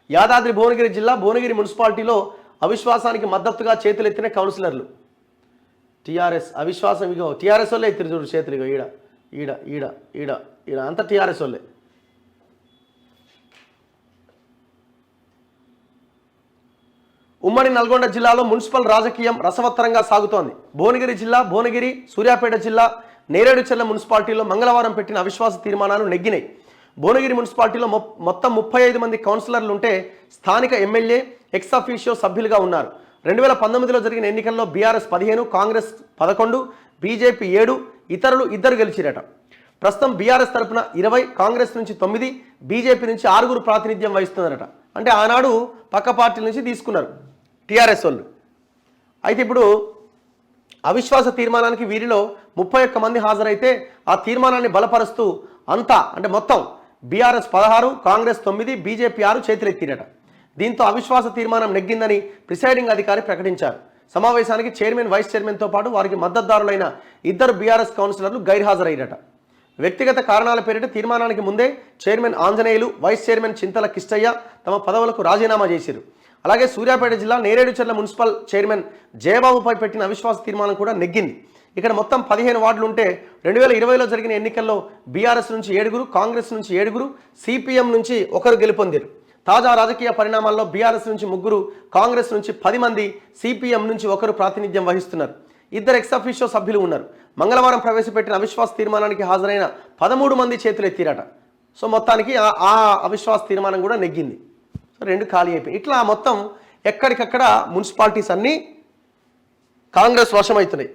యాదాద్రి భువనగిరి జిల్లా భువనగిరి మున్సిపాలిటీలో అవిశ్వాసానికి మద్దతుగా చేతులెత్తిన కౌన్సిలర్లు. టీఆర్ఎస్ అవిశ్వాసం, ఇగో టీఆర్ఎస్ వాళ్ళే ఎత్తిరు చూడు చేతులు, ఇగో ఈడ ఈడ ఈడ ఈడ ఈడ అంతా టీఆర్ఎస్ వాళ్ళే. ఉమ్మడి నల్గొండ జిల్లాలో మున్సిపల్ రాజకీయం రసవత్తరంగా సాగుతోంది. భువనగిరి జిల్లా, భువనగిరి, సూర్యాపేట జిల్లా, నేరేడుచెర్ల మున్సిపాలిటీలో మంగళవారం పెట్టిన అవిశ్వాస తీర్మానాలు నెగ్గినాయి. భువనగిరి మున్సిపాలిటీలో మొత్తం 35 మంది కౌన్సిలర్లు ఉంటే స్థానిక ఎమ్మెల్యే ఎక్స్ అఫీషియో సభ్యులుగా ఉన్నారు. 2019లో జరిగిన ఎన్నికల్లో బీఆర్ఎస్ 15, కాంగ్రెస్ 11, బీజేపీ 7, ఇతరులు 2 గెలిచిరట. ప్రస్తుతం బీఆర్ఎస్ తరపున 20, కాంగ్రెస్ నుంచి 9, బీజేపీ నుంచి 6 ప్రాతినిధ్యం వహిస్తున్నారట. అంటే ఆనాడు పక్క పార్టీల నుంచి తీసుకున్నారు టీఆర్ఎస్ వాళ్ళు. అయితే ఇప్పుడు అవిశ్వాస తీర్మానానికి వీరిలో 31 మంది హాజరైతే ఆ తీర్మానాన్ని బలపరుస్తూ అంతా అంటే మొత్తం బీఆర్ఎస్ 16, కాంగ్రెస్ 9, బీజేపీ 6 చేతులెత్తిరట. దీంతో అవిశ్వాస తీర్మానం నెగ్గిందని ప్రిసైడింగ్ అధికారి ప్రకటించారు. సమావేశానికి చైర్మన్, వైస్ చైర్మన్తో పాటు వారికి మద్దతుదారులైన 2 బీఆర్ఎస్ కౌన్సిలర్లు గైర్హాజరయ్యారట. వ్యక్తిగత కారణాల పేరిట తీర్మానానికి ముందే చైర్మన్ ఆంజనేయులు, వైస్ చైర్మన్ చింతల కిష్టయ్య తమ పదవులకు రాజీనామా చేశారు. అలాగే సూర్యాపేట జిల్లా నేరేడుచెర్ల మున్సిపల్ చైర్మన్ జయబాబుపై పెట్టిన అవిశ్వాస తీర్మానం కూడా నెగ్గింది. ఇక్కడ మొత్తం 15 వార్డులు ఉంటే 2020లో జరిగిన ఎన్నికల్లో బీఆర్ఎస్ నుంచి 7, కాంగ్రెస్ నుంచి 7, సిపిఎం నుంచి 1 గెలుపొందారు. తాజా రాజకీయ పరిణామాల్లో బీఆర్ఎస్ నుంచి 3, కాంగ్రెస్ నుంచి 10 మంది, సిపిఎం నుంచి 1 ప్రాతినిధ్యం వహిస్తున్నారు. 2 ఎక్స్ అఫీషియో సభ్యులు ఉన్నారు. మంగళవారం ప్రవేశపెట్టిన అవిశ్వాస తీర్మానానికి హాజరైన 13 మంది చేతులెత్తిరట. సో మొత్తానికి ఆ అవిశ్వాస తీర్మానం కూడా నెగ్గింది. సో 2 ఖాళీ అయిపోయి ఇట్లా మొత్తం ఎక్కడికక్కడ మున్సిపాలిటీస్ అన్నీ కాంగ్రెస్ వశమవుతున్నాయి.